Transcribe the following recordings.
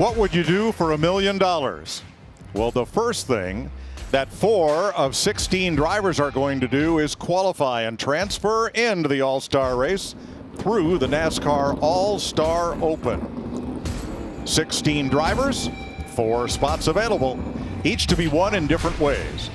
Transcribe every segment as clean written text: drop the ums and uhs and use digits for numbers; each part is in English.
What would you do for $1 million? Well, the first thing that 4 of 16 drivers are going to do is qualify and transfer into the All-Star race through the NASCAR All-Star Open. 16 drivers, 4 spots available, each to be won in different ways.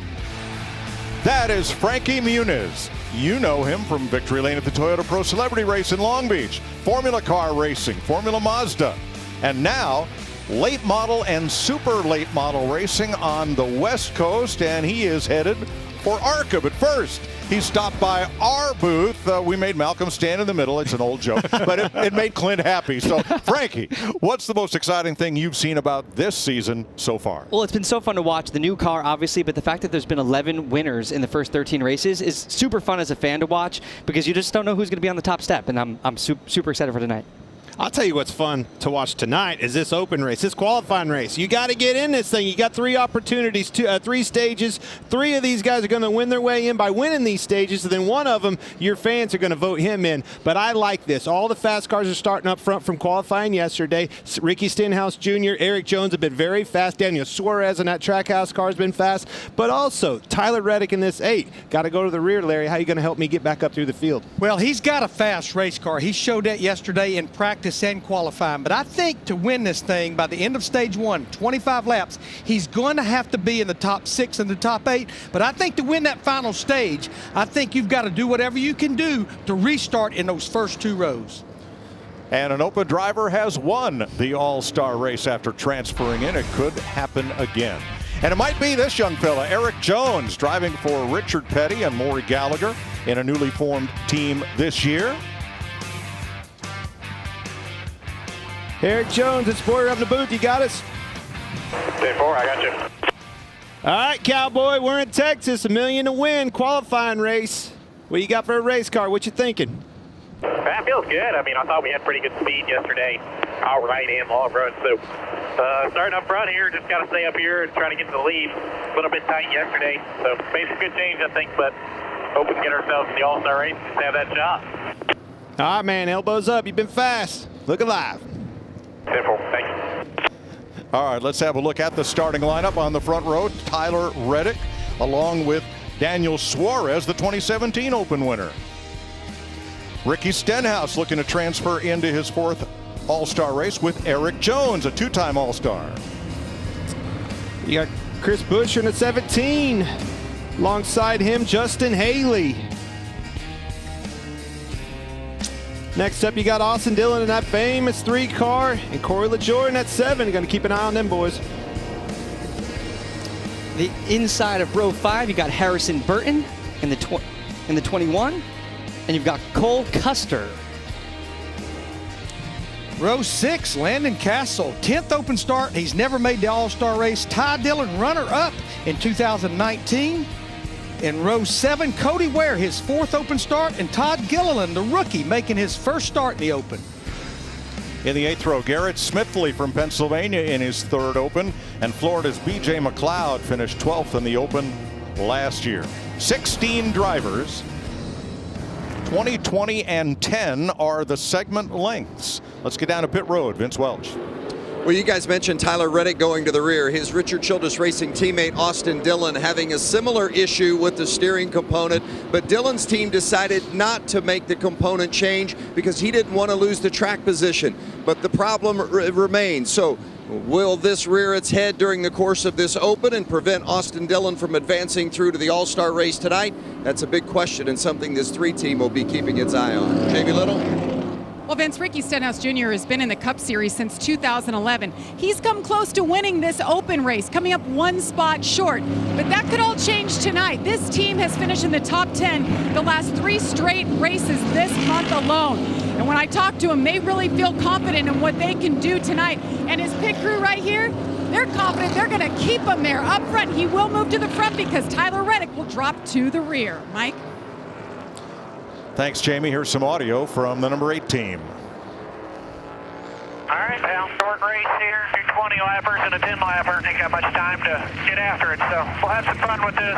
That is Frankie Muniz. You know him from victory lane at the Toyota Pro Celebrity Race in Long Beach, Formula Car Racing, Formula Mazda, and now late model and super late model racing on the West Coast, and he is headed for ARCA. But first, he stopped by our booth. We made Malcolm stand in the middle. It's an old joke, but it made Clint happy. So, Frankie, what's the most exciting thing you've seen about this season so far? Well, it's been so fun to watch. The new car, obviously, but the fact that there's been 11 winners in the first 13 races is super fun as a fan to watch because you just don't know who's going to be on the top step, and I'm super excited for tonight. I'll tell you what's fun to watch tonight is this open race, this qualifying race. You got to get in this thing. You got 3 opportunities, 3 stages. 3 of these guys are going to win their way in by winning these stages, and then one of them, your fans are going to vote him in. But I like this. All the fast cars are starting up front from qualifying yesterday. Ricky Stenhouse Jr., Eric Jones have been very fast. Daniel Suarez in that Trackhouse car has been fast. But also, Tyler Reddick in this 8. Got to go to the rear, Larry. How are you going to help me get back up through the field? Well, he's got a fast race car. He showed that yesterday in practice and qualifying. But I think to win this thing by the end of stage 1, 25 laps, he's going to have to be in the top 6 and the top 8. But I think to win that final stage, I think you've got to do whatever you can do to restart in those first 2 rows. And an open driver has won the All-Star race after transferring in. It could happen again. And it might be this young fella, Eric Jones, driving for Richard Petty and Maury Gallagher in a newly formed team this year. Eric Jones, it's Boyer up in the booth. You got us? 10-4, I got you. All right, Cowboy, we're in Texas. $1 million to win, qualifying race. What you got for a race car? What you thinking? That feels good. I mean, I thought we had pretty good speed yesterday, all right and long run. So starting up front here, just got to stay up here and try to get to the lead. A little bit tight yesterday, so made some good change, I think, but hope we can get ourselves in the All-Star race and have that shot. All right, man, elbows up. You've been fast. Look alive. 10-4, thank you. All right, let's have a look at the starting lineup on the front row. Tyler Reddick, along with Daniel Suarez, the 2017 Open winner. Ricky Stenhouse looking to transfer into his 4th All-Star race with Eric Jones, a 2-time All-Star. You got Chris Buescher in the 17. Alongside him, Justin Haley. Next up, you got Austin Dillon in that famous 3 car, and Corey LaJoie in that 7. Going to keep an eye on them boys. The inside of row 5, you got Harrison Burton in the 21, and you've got Cole Custer. Row 6, Landon Castle, 10th open start. He's never made the All-Star race. Ty Dillon, runner-up in 2019. In row 7, Cody Ware, his 4th open start, and Todd Gilliland, the rookie, making his first start in the Open. In the 8th row, Garrett Smithley from Pennsylvania in his 3rd Open, and Florida's B.J. McLeod finished 12th in the Open last year. 16 drivers, 20, 20, and 10 are the segment lengths. Let's get down to pit road. Vince Welch. Well, you guys mentioned Tyler Reddick going to the rear. His Richard Childress Racing teammate Austin Dillon having a similar issue with the steering component, but Dillon's team decided not to make the component change because he didn't want to lose the track position. But the problem remains. So will this rear its head during the course of this Open and prevent Austin Dillon from advancing through to the All-Star race tonight? That's a big question and something this 3 team will be keeping its eye on. Jamie Little? Well, Vince, Ricky Stenhouse Jr. has been in the Cup Series since 2011. He's come close to winning this Open race, coming up 1 spot short. But that could all change tonight. This team has finished in the top 10 the last 3 straight races this month alone. And when I talk to him, they really feel confident in what they can do tonight. And his pit crew right here, they're confident they're going to keep him there up front. He will move to the front because Tyler Reddick will drop to the rear. Mike? Thanks, Jamie. Here's some audio from the number 8 team. All right, pal, short race here. 20 lappers and a 10 lapper. Ain't got much time to get after it, so we'll have some fun with this.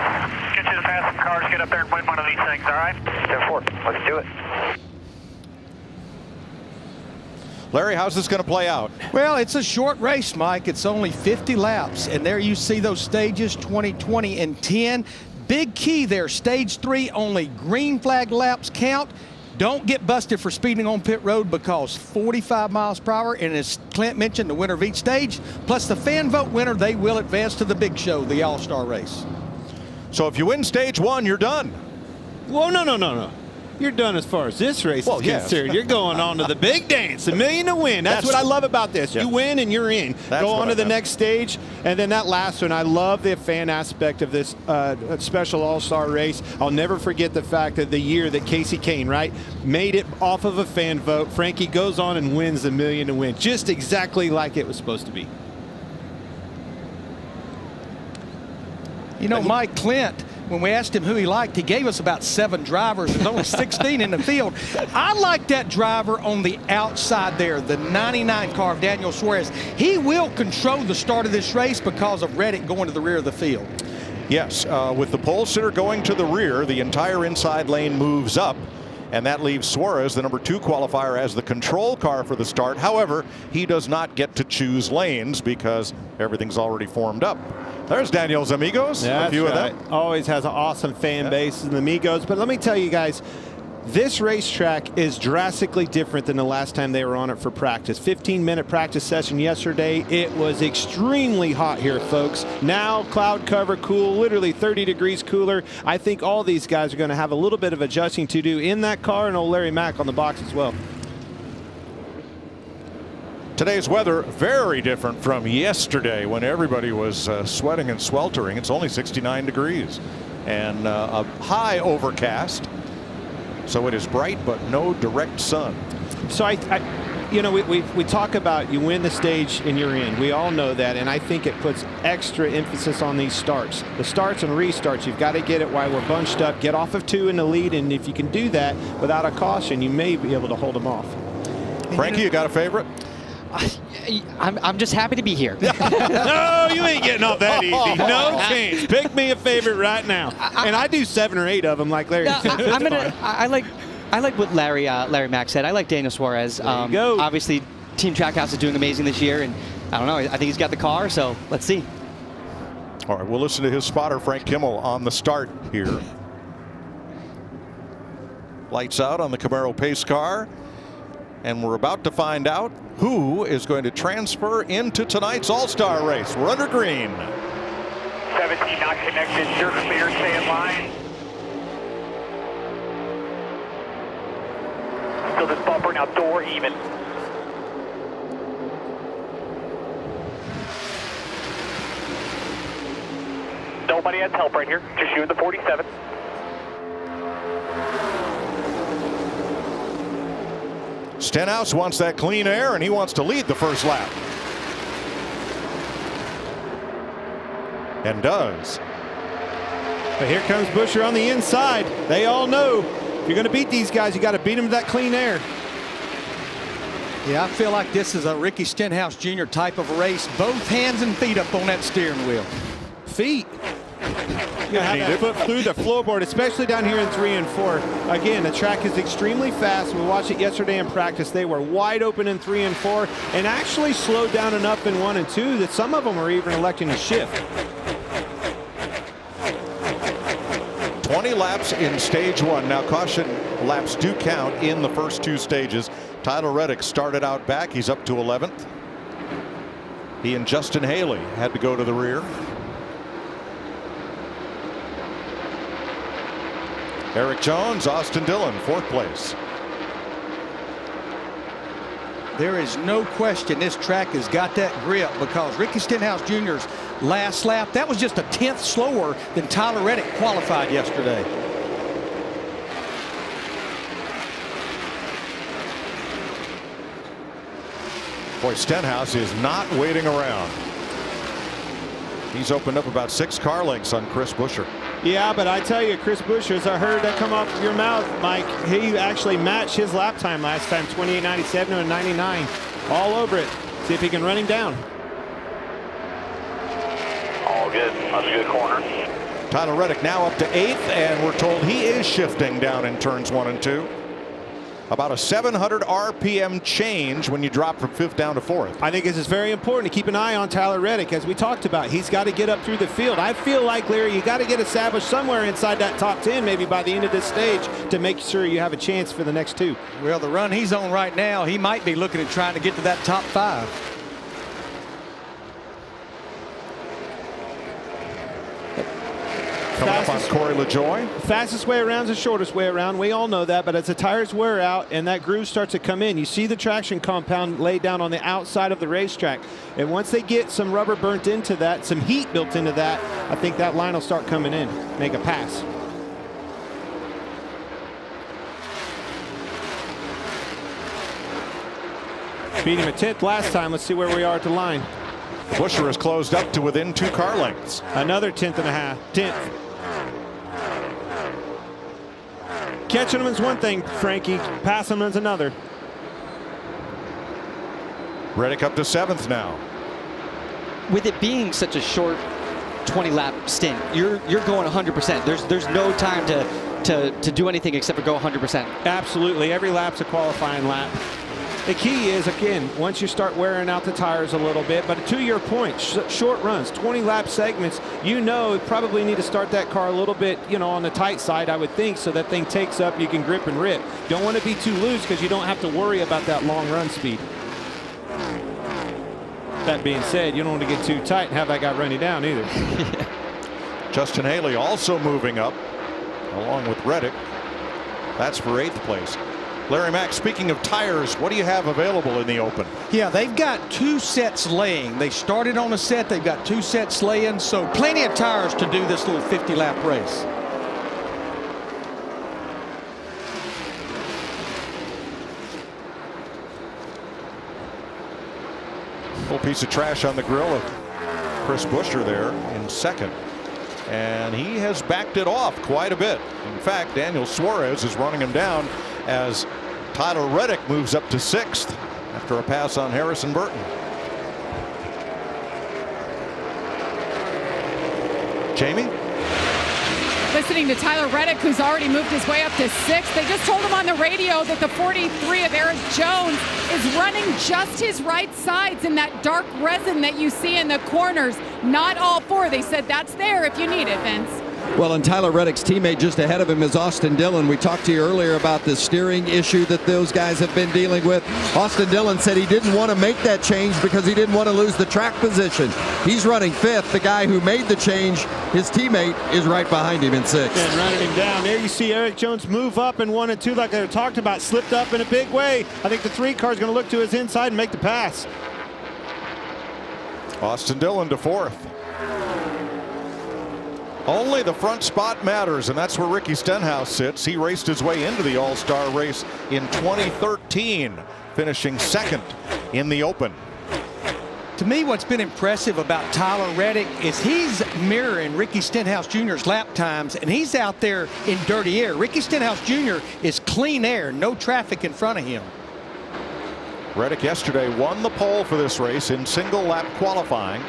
Get you to pass some cars, get up there and win one of these things, all right? 10-4, let's do it. Larry, how's this going to play out? Well, it's a short race, Mike. It's only 50 laps, and there you see those stages, 20, 20, and 10. Big key there, stage 3, only green flag laps count. Don't get busted for speeding on pit road because 45 miles per hour, and as Clint mentioned, the winner of each stage, plus the fan vote winner, they will advance to the big show, the All-Star race. So if you win stage 1, you're done. Whoa, no. You're done as far as this race is yes. concerned. You're going on to the big dance, $1 million to win. That's what I love about this. Yeah. You win and you're in. Go on to the next stage, and then that last one. I love the fan aspect of this special All-Star race. I'll never forget the fact that the year that Casey Kane, right, made it off of a fan vote. Frankie goes on and wins $1 million to win, just exactly like it was supposed to be. You know, Mike, Clint, when we asked him who he liked, he gave us about 7 drivers. There's only 16 in the field. I like that driver on the outside there, the 99 car of Daniel Suarez. He will control the start of this race because of Reddick going to the rear of the field. Yes, with the pole sitter going to the rear, the entire inside lane moves up, and that leaves Suarez, the number 2 qualifier, as the control car for the start. However, he does not get to choose lanes because everything's already formed up. There's Daniel's Amigos, a few of them. Always has an awesome fan base in the Amigos. But let me tell you guys, this racetrack is drastically different than the last time they were on it for practice. 15-minute practice session yesterday. It was extremely hot here, folks. Now cloud cover, cool, literally 30 degrees cooler. I think all these guys are going to have a little bit of adjusting to do in that car, and old Larry Mack on the box as well. Today's weather very different from yesterday when everybody was sweating and sweltering. It's only 69 degrees and a high overcast. So it is bright but no direct sun. So you know, we talk about you win the stage and you're in. We all know that, and I think it puts extra emphasis on these starts. The starts and restarts, you've got to get it while we're bunched up, get off of 2 in the lead, and if you can do that without a caution, you may be able to hold them off. Frankie, you got a favorite? I'm just happy to be here. No, you ain't getting off that easy. No chance. Pick me a favorite right now. And I do 7 or 8 of them like Larry said. I like what Larry Mack said. I like Daniel Suarez. There you go. Obviously, Team Trackhouse is doing amazing this year, and I don't know. I think he's got the car, so let's see. All right, we'll listen to his spotter, Frank Kimmel, on the start here. Lights out on the Camaro pace car. And we're about to find out who is going to transfer into tonight's All-Star race. We're under green. 17 not connected. You're clear. Stay in line. Still this bumper now, door even. Nobody has help right here. Just you and the 47. Stenhouse wants that clean air, and he wants to lead the first lap. And does. But here comes Buscher on the inside. They all know if you're going to beat these guys, you got to beat them to that clean air. Yeah, I feel like this is a Ricky Stenhouse Jr. type of a race. Both hands and feet up on that steering wheel. Feet. You're going to have that foot through the floorboard, especially down here in 3 and 4. Again, the track is extremely fast. We watched it yesterday in practice. They were wide open in 3 and 4 and actually slowed down enough in 1 and 2 that some of them are even electing to shift. 20 laps in stage 1. Now, caution laps do count in the first 2 stages. Tyler Reddick started out back. He's up to 11th. He and Justin Haley had to go to the rear. Eric Jones, Austin Dillon, 4th place. There is no question this track has got that grip because Ricky Stenhouse Jr.'s last lap, that was just a 10th slower than Tyler Reddick qualified yesterday. Boy, Stenhouse is not waiting around. He's opened up about 6 car lengths on Chris Buscher. Yeah, but I tell you, Chris Buscher, as I heard that come off your mouth, Mike, he actually matched his lap time last time, 28.97 to a 99. All over it. See if he can run him down. All good. That's a good corner. Tyler Reddick now up to 8th, and we're told he is shifting down in turns 1 and 2. about a 700 RPM change when you drop from 5th down to 4th. I think this is very important to keep an eye on Tyler Reddick, as we talked about. He's got to get up through the field. I feel like, Larry, you got to get established somewhere inside that top 10 maybe by the end of this stage to make sure you have a chance for the next 2. Well, the run he's on right now, he might be looking at trying to get to that top 5. Coming up on Corey LaJoie. Fastest way around is the shortest way around. We all know that, but as the tires wear out and that groove starts to come in, you see the traction compound laid down on the outside of the racetrack. And once they get some rubber burnt into that, some heat built into that, I think that line will start coming in, make a pass. Beat him a 10th last time. Let's see where we are at the line. Buescher has closed up to within 2 car lengths. Another 10th and a half. 10th. Catching them is one thing, Frankie. Passing them is another. Reddick up to 7th now. With it being such a short 20-lap stint, you're going 100%. There's no time to do anything except for go 100%. Absolutely. Every lap's a qualifying lap. The key is, again, once you start wearing out the tires a little bit, but to your point, short runs, 20-lap segments, you probably need to start that car a little bit, on the tight side, I would think, so that thing takes up, you can grip and rip. Don't want to be too loose because you don't have to worry about that long run speed. That being said, you don't want to get too tight and have that guy run you down either. Justin Haley also moving up along with Reddick. That's for 8th place. Larry Mack, speaking of tires, what do you have available in the Open? Yeah, they've got 2 sets laying. They started on a set. They've got 2 sets laying, so plenty of tires to do this little 50-lap race. Little piece of trash on the grill of Chris Buescher there in 2nd. And he has backed it off quite a bit. In fact, Daniel Suarez is running him down as Tyler Reddick moves up to 6th after a pass on Harrison Burton. Jamie? Listening to Tyler Reddick, who's already moved his way up to 6th. They just told him on the radio that the 43 of Eric Jones is running just his right sides in that dark resin that you see in the corners. Not all 4. They said that's there if you need it, Vince. Well, and Tyler Reddick's teammate just ahead of him is Austin Dillon. We talked to you earlier about the steering issue that those guys have been dealing with. Austin Dillon said he didn't want to make that change because he didn't want to lose the track position. He's running 5th. The guy who made the change, his teammate, is right behind him in 6th. And running him down. There you see Eric Jones move up in 1 and 2 like they talked about, slipped up in a big way. I think the 3 car is going to look to his inside and make the pass. Austin Dillon to 4th. Only the front spot matters, and that's where Ricky Stenhouse sits. He raced his way into the All-Star race in 2013, finishing 2nd in the Open. To me, what's been impressive about Tyler Reddick is he's mirroring Ricky Stenhouse Jr.'s lap times, and he's out there in dirty air. Ricky Stenhouse Jr. is clean air, no traffic in front of him. Reddick yesterday won the pole for this race in single lap qualifying,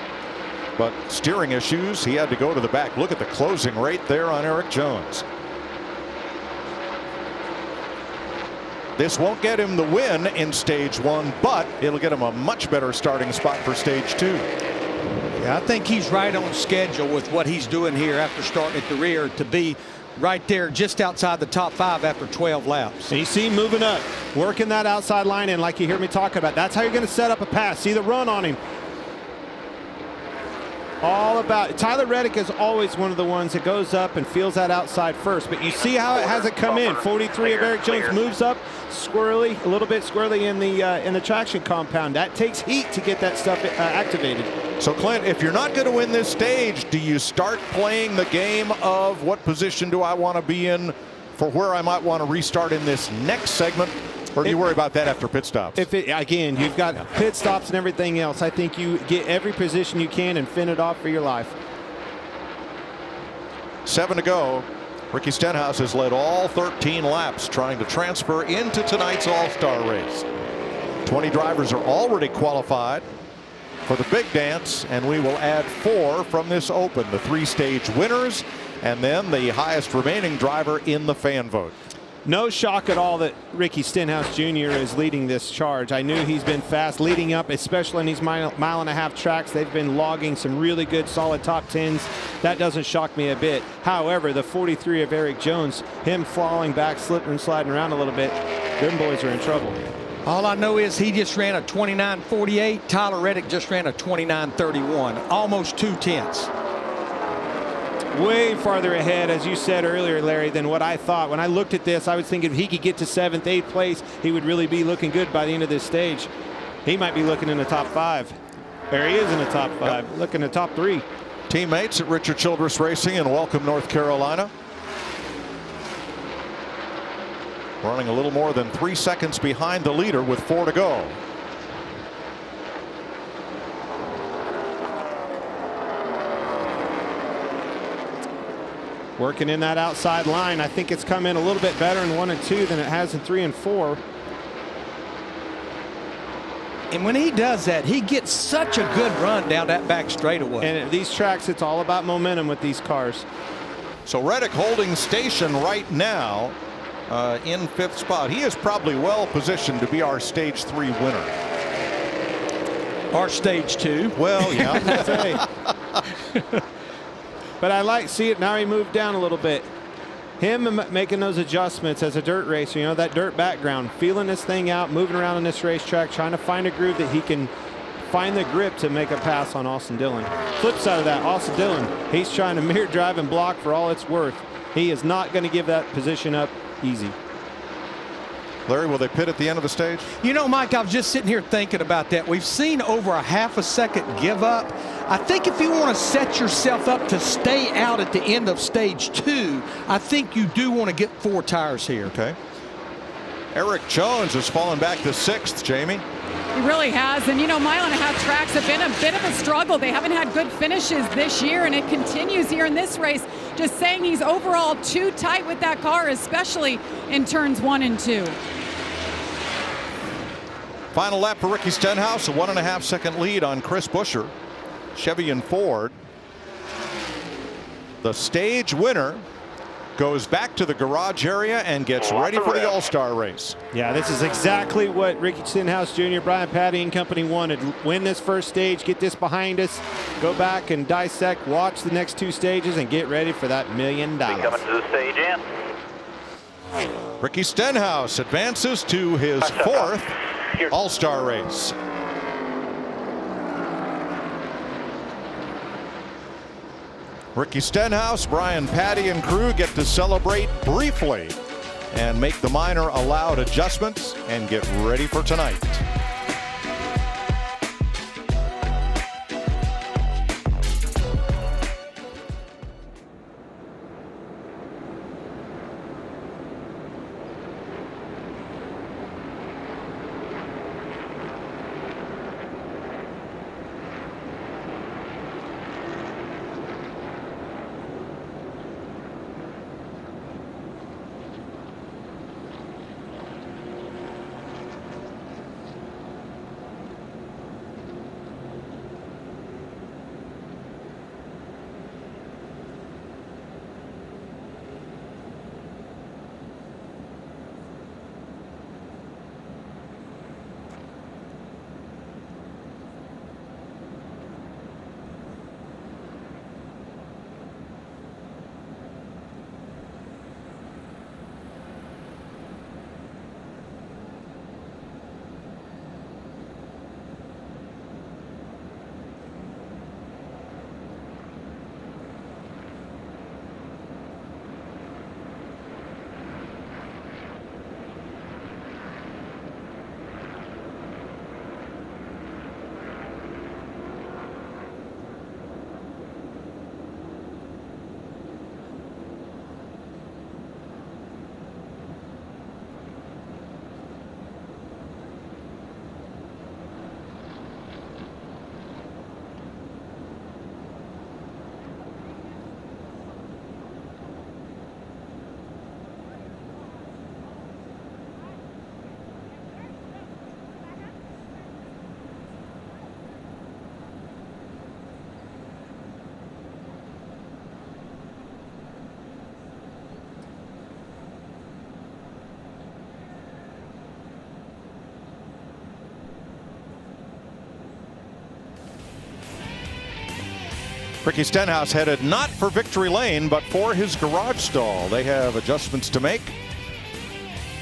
but steering issues, he had to go to the back. Look at the closing rate there on Eric Jones. This won't get him the win in stage 1, but it'll get him a much better starting spot for stage 2. Yeah, I think he's right on schedule with what he's doing here after starting at the rear to be right there just outside the top 5 after 12 laps. And you see him moving up, working that outside line in like you hear me talking about. That's how you're going to set up a pass. See the run on him. All about it. Tyler Reddick is always one of the ones that goes up and feels that outside first, but you see how it has it come in. 43 of Eric Jones moves up squirrely, a little bit squirrely in the traction compound. That takes heat to get that stuff activated. So Clint, if you're not going to win this stage, do you start playing the game of what position do I want to be in for where I might want to restart in this next segment? Or do you worry about that after pit stops? Again, you've got pit stops and everything else. I think you get every position you can and fin it off for your life. 7 to go. Ricky Stenhouse has led all 13 laps trying to transfer into tonight's All-Star race. 20 drivers are already qualified for the big dance, and we will add 4 from this Open. The 3-stage winners and then the highest remaining driver in the fan vote. No shock at all that Ricky Stenhouse Jr. is leading this charge. I knew he's been fast leading up, especially in these mile-and-a-half tracks. They've been logging some really good, solid top 10s. That doesn't shock me a bit. However, the 43 of Eric Jones, him falling back, slipping and sliding around a little bit, them boys are in trouble. All I know is he just ran a 29.48. Tyler Reddick just ran a 29.31, almost 2 tenths. Way farther ahead, as you said earlier, Larry, than what I thought. When I looked at this, I was thinking if he could get to 7th, 8th place, he would really be looking good by the end of this stage. He might be looking in the top 5. There he is in the top 5, looking at top 3. Teammates at Richard Childress Racing in Welcome, North Carolina. Running a little more than 3 seconds behind the leader with 4 to go. Working in that outside line. I think it's come in a little bit better in 1 and 2 than it has in 3 and 4. And when he does that, he gets such a good run down that back straightaway. And at these tracks, it's all about momentum with these cars. So Reddick holding station right now in 5th spot. He is probably well positioned to be our stage 3 winner. Or stage 2. Well, yeah. But I see it now. He moved down a little bit. Him making those adjustments as a dirt racer, you know, that dirt background, feeling this thing out, moving around on this racetrack, trying to find a groove that he can find the grip to make a pass on Austin Dillon. Flip side of that, Austin Dillon, he's trying to mirror drive and block for all it's worth. He is not going to give that position up easy. Larry, will they pit at the end of the stage? You know, Mike, I was just sitting here thinking about that. We've seen over a ½ second give up. I think if you want to set yourself up to stay out at the end of stage 2, I think you do want to get 4 tires here. Okay. Eric Jones has fallen back to 6th, Jamie. He really has. And, you know, mile-and-a-half tracks have been a bit of a struggle. They haven't had good finishes this year, and it continues here in this race. Just saying he's overall too tight with that car, especially in turns 1 and 2. Final lap for Ricky Stenhouse, a 1.5 second lead on Chris Buescher, Chevy and Ford. The stage winner goes back to the garage area and gets ready for the All-Star race. Yeah, this is exactly what Ricky Stenhouse Jr., Brian Patty and company wanted. Win this first stage, get this behind us, go back and dissect, watch the next 2 stages, and get ready for that $1 million. Coming to the stage in. Ricky Stenhouse advances to his 4th All-Star race. Ricky Stenhouse, Brian Patty and crew get to celebrate briefly and make the minor allowed adjustments and get ready for tonight. Ricky Stenhouse headed not for victory lane, but for his garage stall. They have adjustments to make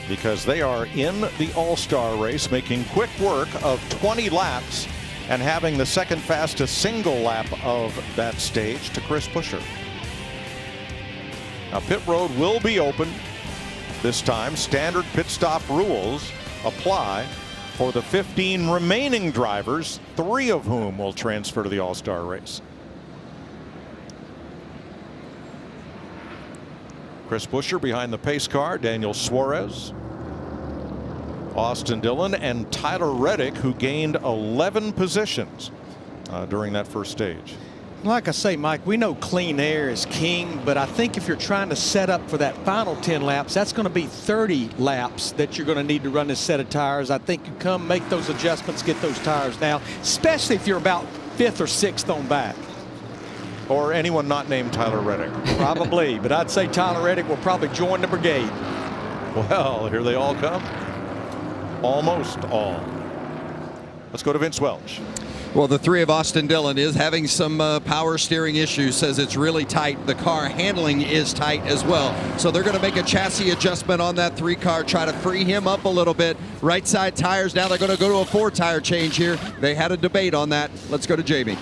because they are in the All-Star race, making quick work of 20 laps and having the second fastest single lap of that stage to Chris Buescher. Now, pit road will be open this time. Standard pit stop rules apply for the 15 remaining drivers, 3 of whom will transfer to the All-Star race. Chris Buescher behind the pace car, Daniel Suarez, Austin Dillon, and Tyler Reddick, who gained 11 positions during that first stage. Like I say, Mike, we know clean air is king, but I think if you're trying to set up for that final 10 laps, that's going to be 30 laps that you're going to need to run this set of tires. I think you come make those adjustments, get those tires now, especially if you're about 5th or 6th on back. Or anyone not named Tyler Reddick. Probably, but I'd say Tyler Reddick will probably join the brigade. Well, here they all come. Almost all. Let's go to Vince Welch. Well, the 3 of Austin Dillon is having some power steering issues, says it's really tight. The car handling is tight as well. So they're going to make a chassis adjustment on that 3 car, try to free him up a little bit. Right side tires, now they're going to go to a 4 tire change here. They had a debate on that. Let's go to Jamie.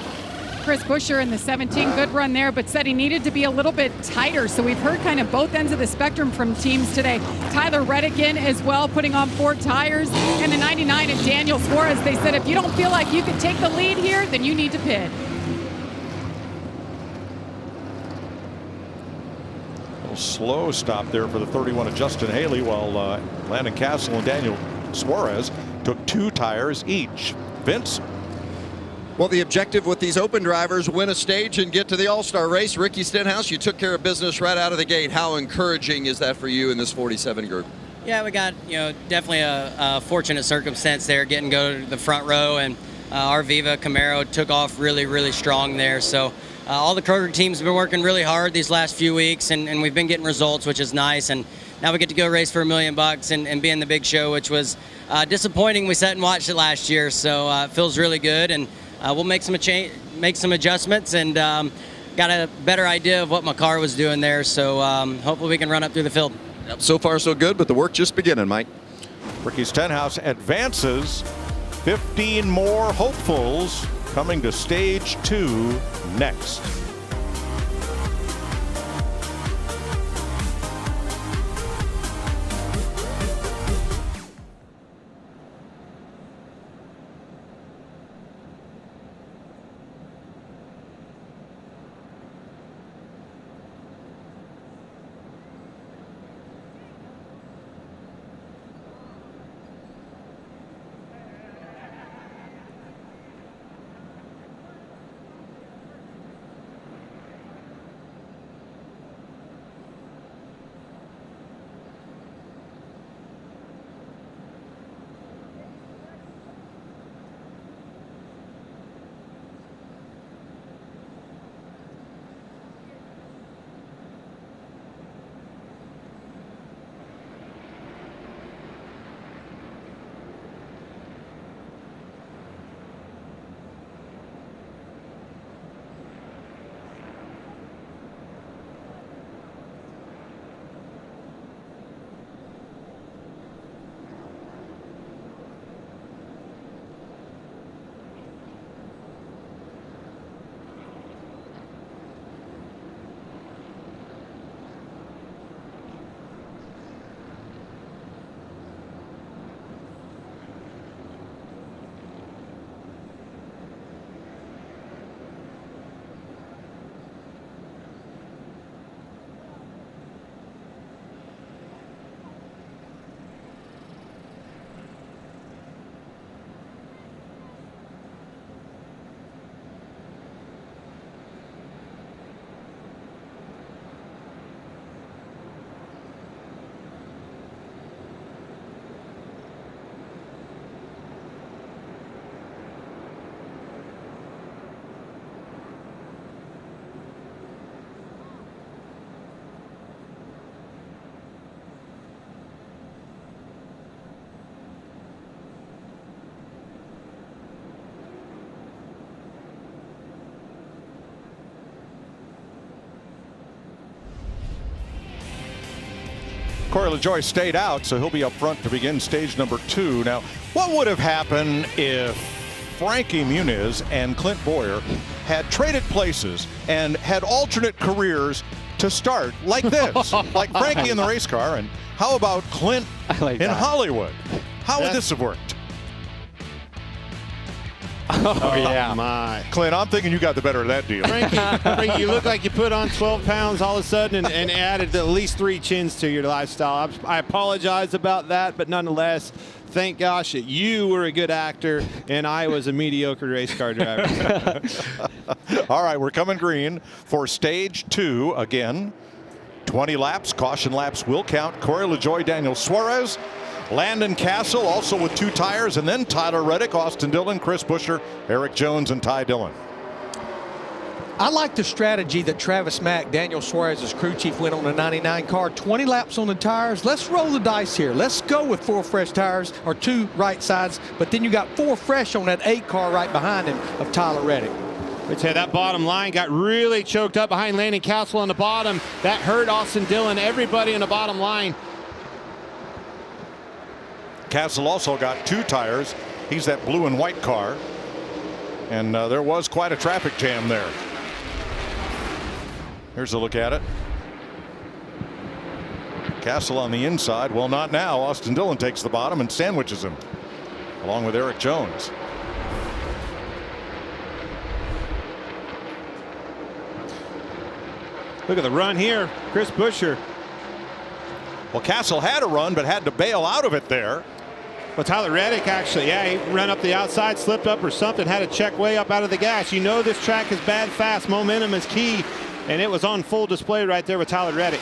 Chris Buescher in the 17, good run there, but said he needed to be a little bit tighter. So we've heard kind of both ends of the spectrum from teams today. Tyler Reddick in as well, putting on 4 tires, and the 99 and Daniel Suarez. They said if you don't feel like you can take the lead here, then you need to pit. A little slow stop there for the 31 of Justin Haley, while Landon Castle and Daniel Suarez took 2 tires each. Vince? Well, the objective with these open drivers, win a stage and get to the All-Star race. Ricky Stenhouse, you took care of business right out of the gate. How encouraging is that for you in this 47 group? Yeah, we got, definitely a fortunate circumstance there, getting to go to the front row, and our Viva Camaro took off really, really strong there. So all the Kroger teams have been working really hard these last few weeks, and we've been getting results, which is nice. And now we get to go race for $1 million and be in the big show, which was disappointing. We sat and watched it last year, so it feels really good. And we'll make some adjustments, and got a better idea of what my car was doing there. So hopefully we can run up through the field. Yep, so far so good, but the work just beginning, Mike. Ricky Stenhouse advances. 15 more hopefuls coming to stage 2 next. Corey LaJoie stayed out, so he'll be up front to begin stage number 2. Now, what would have happened if Frankie Muniz and Clint Boyer had traded places and had alternate careers to start like this, like Frankie in the race car, and how about Clint in Hollywood? How would this have worked? Oh, yeah. My. Clint, I'm thinking you got the better of that deal. Frankie, you look like you put on 12 pounds all of a sudden and added at least 3 chins to your lifestyle. I apologize about that, but nonetheless, thank gosh that you were a good actor and I was a mediocre race car driver. All right, we're coming green for stage 2 again. 20 laps. Caution laps will count. Corey LaJoie, Daniel Suarez, Landon Castle also with 2 tires, and then Tyler Reddick, Austin Dillon, Chris Buescher, Eric Jones, and Ty Dillon. I like the strategy that Travis Mack, Daniel Suarez's crew chief, went on the 99 car. 20 laps on the tires. Let's roll the dice here. Let's go with 4 fresh tires, or 2 right sides, but then you got 4 fresh on that 8 car right behind him of Tyler Reddick. I'd say that bottom line got really choked up behind Landon Castle on the bottom. That hurt Austin Dillon, everybody in the bottom line. Castle also got 2 tires. He's that blue and white car. And there was quite a traffic jam there. Here's a look at it. Castle on the inside. Well, not now. Austin Dillon takes the bottom and sandwiches him, along with Eric Jones. Look at the run here. Chris Buescher. Well, Castle had a run, but had to bail out of it there. Well, Tyler Reddick actually, yeah, he ran up the outside, slipped up or something, had to check way up out of the gas. You know this track is bad fast. Momentum is key, and it was on full display right there with Tyler Reddick.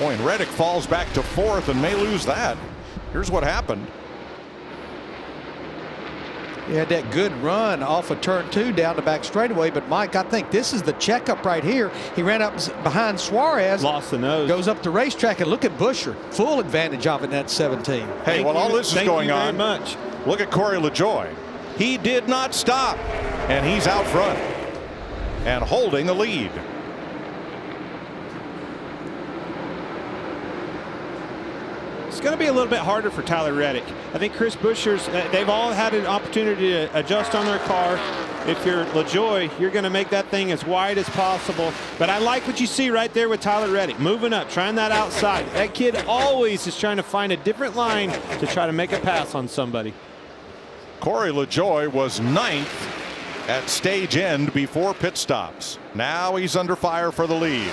Boy, and Reddick falls back to 4th and may lose that. Here's what happened. He had that good run off of turn 2 down the back straightaway, but Mike, I think this is the checkup right here. He ran up behind Suarez, lost the nose, goes up the racetrack, and look at Buescher, full advantage of it in that 17. Hey, while all this is going on, much. Look at Corey LaJoie. He did not stop, and he's out front and holding the lead. It's going to be a little bit harder for Tyler Reddick. I think Chris Buescher's, they've all had an opportunity to adjust on their car. If you're LaJoie, you're going to make that thing as wide as possible. But I like what you see right there with Tyler Reddick, moving up, trying that outside. That kid always is trying to find a different line to try to make a pass on somebody. Corey LaJoie was 9th at stage end before pit stops. Now he's under fire for the lead.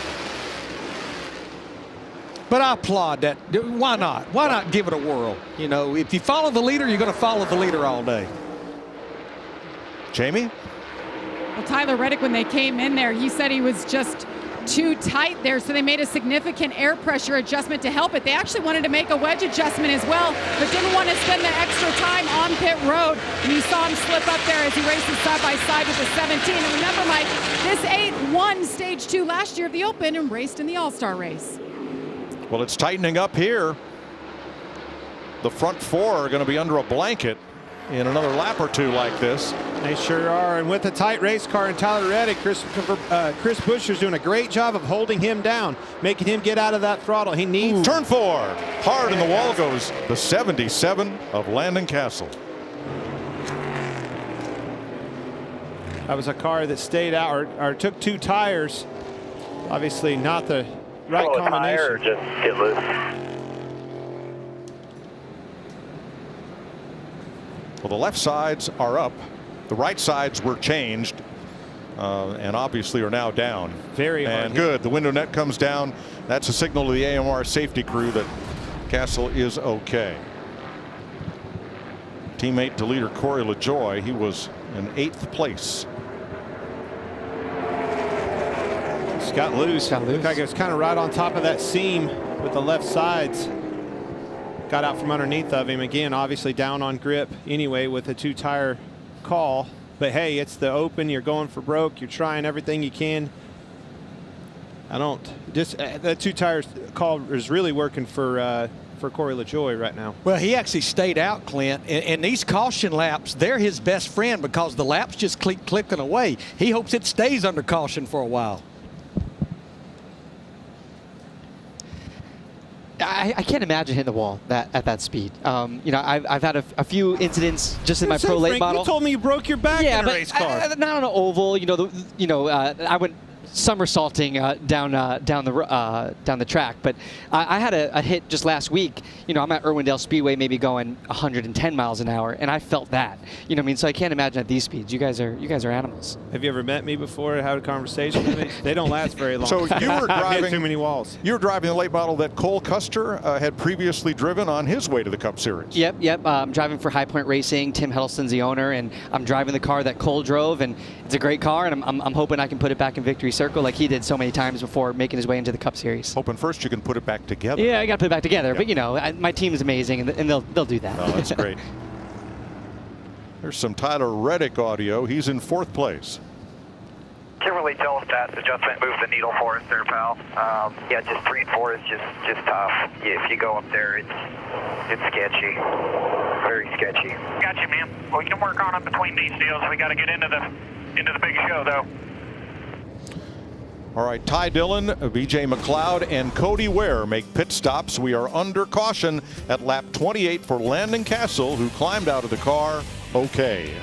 But I applaud that. Why not? Why not give it a whirl? You know, if you follow the leader, you're going to follow the leader all day. Jamie? Well, Tyler Reddick, when they came in there, he said he was just too tight there, so they made a significant air pressure adjustment to help it. They actually wanted to make a wedge adjustment as well, but didn't want to spend the extra time on pit road. And you saw him slip up there as he races side by side with the 17. And remember, Mike, this 8 won stage 2 last year of the Open and raced in the All-Star race. Well, it's tightening up here. The front 4 are going to be under a blanket in another lap or 2 like this. They sure are. And with a tight race car and Tyler Reddick, Chris Buescher's doing a great job of holding him down, making him get out of that throttle. He needs. Turn 4. Hard in the wall goes the 77 of Landon Castle. That was a car that stayed out or took 2 tires. Obviously not the right combination. Or just get loose. Well, the left sides are up. The right sides were changed and obviously are now down. Very hard. And good. The window net comes down. That's a signal to the AMR safety crew that Castle is okay. Teammate to leader Corey LaJoie, he was in 8th place. Got loose. Looked like it was kind of right on top of that seam with the left sides. Got out from underneath of him. Again, obviously down on grip anyway with a 2-tire call. But hey, it's the Open. You're going for broke. You're trying everything you can. That 2-tire call is really working for Corey LaJoie right now. Well, he actually stayed out, Clint. And these caution laps, they're his best friend because the laps just keep clicking away. He hopes it stays under caution for a while. I can't imagine hitting the wall at that speed. You know, I've had a few incidents just in my pro late Frank, model. You told me you broke your back in a race car. Not on an oval. You know, I went somersaulting down the track, but I had a hit just last week. You know, I'm at Irwindale Speedway, maybe going 110 miles an hour, and I felt that. You know what I mean? So I can't imagine at these speeds. You guys are animals. Have you ever met me before? Had a conversation with me? They don't last very long. So you were I've hit driving too many walls. You were driving the late model that Cole Custer had previously driven on his way to the Cup Series. Yep. I'm driving for High Point Racing. Tim Hedelson's the owner, and I'm driving the car that Cole drove, and it's a great car, and I'm hoping I can put it back in victory circle like he did so many times before making his way into the Cup Series. Hoping first you can put it back together. Yeah, I got to put it back together, Yep. but you know, my team is amazing, and they'll do that. Oh, that's great. There's some Tyler Reddick audio. He's in 4th place. Can't really tell if that adjustment moves the needle for us there, pal. Yeah, just 3 and 4 is just tough. Yeah, if you go up there, it's sketchy. Very sketchy. Gotcha, man. Well, you can work on it between these deals. We got to get into the big show, though. All right, Ty Dillon, BJ McLeod, and Cody Ware make pit stops. We are under caution at lap 28 for Landon Castle, who climbed out of the car okay.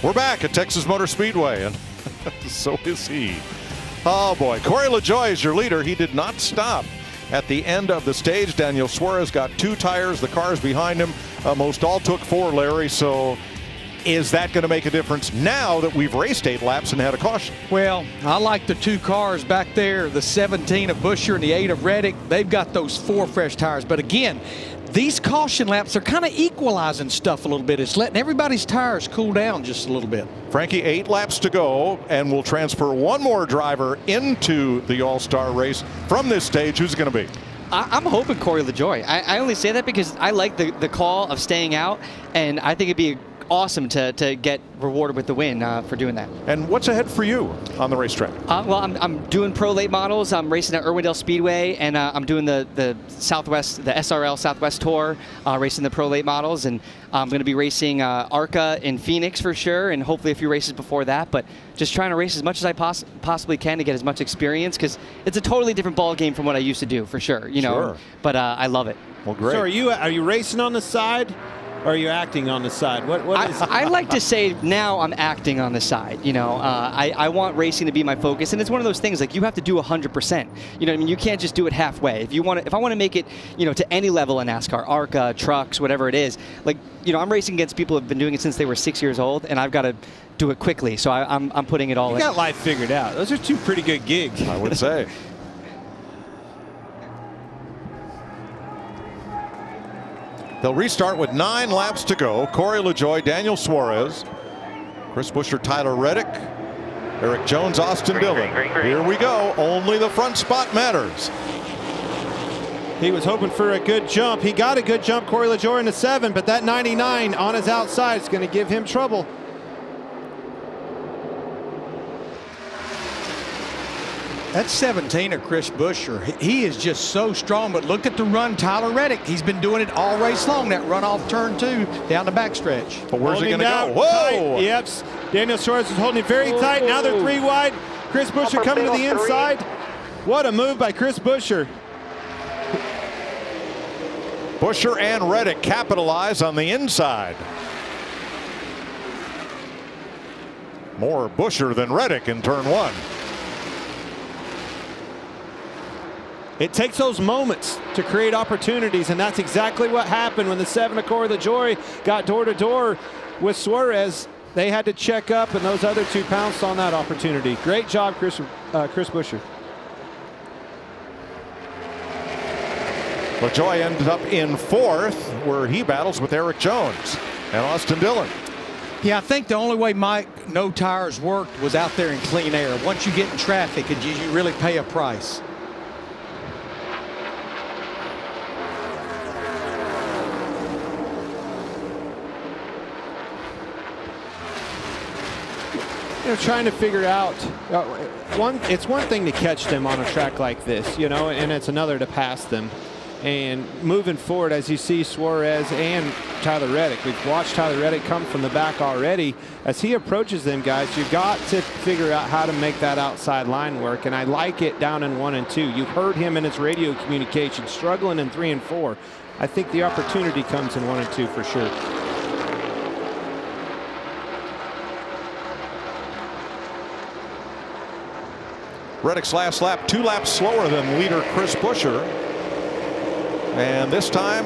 We're back at Texas Motor Speedway, and so is he. Oh, boy. Corey LaJoie is your leader. He did not stop at the end of the stage. Daniel Suarez got 2 tires. The cars behind him, most all took 4, Larry. So is that going to make a difference now that we've raced 8 laps and had a caution? Well, I like the 2 cars back there, the 17 of Buescher and the 8 of Reddick. They've got those 4 fresh tires. But again, these caution laps are kind of equalizing stuff a little bit. It's letting everybody's tires cool down just a little bit. Frankie, 8 laps to go, and we'll transfer one more driver into the All-Star race from this stage. Who's it going to be? I'm hoping Corey LaJoie. I only say that because I like the call of staying out, and I think it'd be awesome to get rewarded with the win for doing that. And what's ahead for you on the racetrack? Well, I'm doing pro late models. I'm racing at Irwindale Speedway, and I'm doing the Southwest, the SRL Southwest Tour, racing the pro late models, and I'm going to be racing ARCA in Phoenix for sure, and hopefully a few races before that. But just trying to race as much as I possibly can to get as much experience, because it's a totally different ball game from what I used to do, for sure. You know, Sure. But I love it. Well, great. So are you racing on the side, or are you acting on the side? What is? I like to say now I'm acting on the side. You know, I want racing to be my focus, and it's one of those things like you have to do 100%. You know what I mean? You can't just do it halfway. If I want to make it, you know, to any level in NASCAR, ARCA, trucks, whatever it is, like, you know, I'm racing against people who have been doing it since they were 6 years old, and I've got to do it quickly. So I'm putting it all in. You got life figured out. Those are two pretty good gigs, I would say. They'll restart with 9 laps to go. Corey LaJoie, Daniel Suarez, Chris Buescher, Tyler Reddick, Eric Jones, Austin Dillon. Here we go. Only the front spot matters. He was hoping for a good jump. He got a good jump, Corey LaJoie, in the 7, but that 99 on his outside is going to give him trouble. That's 17 of Chris Buescher. He is just so strong, but look at the run, Tyler Reddick. He's been doing it all race long, that run off turn 2 down the backstretch. But where's he going to go? Whoa! Whoa! Yep. Daniel Suarez is holding it very tight. Now they're 3 wide. Chris Buescher coming to the inside. What a move by Chris Buescher. Buescher and Reddick capitalize on the inside. More Buescher than Reddick in turn 1. It takes those moments to create opportunities, and that's exactly what happened when the 7 of Corey LaJoie got door-to-door with Suarez. They had to check up, and those other 2 pounced on that opportunity. Great job, Chris Buescher. LaJoie ended up in 4th, where he battles with Eric Jones and Austin Dillon. Yeah, I think the only way Mike No Tires worked was out there in clean air. Once you get in traffic, you really pay a price. You know, trying to figure out, it's one thing to catch them on a track like this, you know, and it's another to pass them. And moving forward, as you see Suarez and Tyler Reddick, we've watched Tyler Reddick come from the back already. As he approaches them, guys, you've got to figure out how to make that outside line work. And I like it down in 1 and 2. You've heard him in his radio communication struggling in 3 and 4. I think the opportunity comes in 1 and 2 for sure. Reddick's last lap, 2 laps slower than leader Chris Buescher. And this time,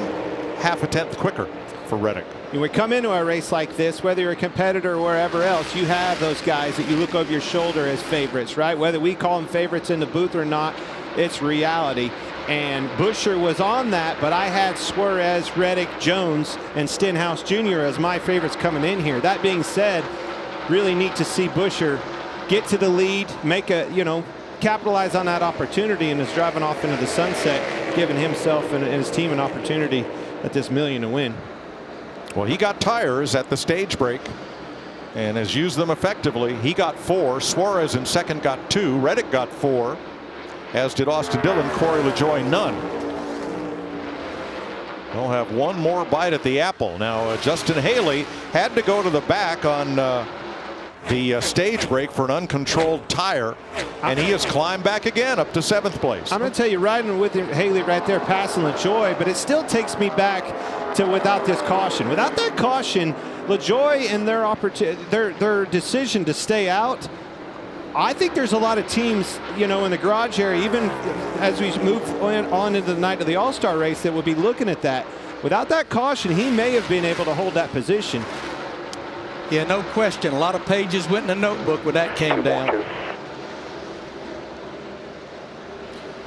half a tenth quicker for Reddick. When we come into a race like this, whether you're a competitor or wherever else, you have those guys that you look over your shoulder as favorites, right? Whether we call them favorites in the booth or not, it's reality. And Buescher was on that, but I had Suarez, Reddick, Jones, and Stenhouse Jr. as my favorites coming in here. That being said, really neat to see Buescher get to the lead, make a, you know, capitalize on that opportunity, and is driving off into the sunset, giving himself and his team an opportunity at this $1 million to win. Well, he got tires at the stage break and has used them effectively. He got 4. Suarez in second got 2. Reddick got 4, as did Austin Dillon. Corey LaJoie none. They'll have one more bite at the apple. Now Justin Haley had to go to the back on the stage break for an uncontrolled tire, and he has climbed back again up to 7th place. I'm going to tell you, riding with him, Haley right there passing LaJoie, but it still takes me back to without this caution. Without that caution, LaJoie and their decision to stay out, I think there's a lot of teams, you know, in the garage area, even as we move on into the night of the All-Star race, that will be looking at that. Without that caution, he may have been able to hold that position. Yeah, no question. A lot of pages went in the notebook when that came down.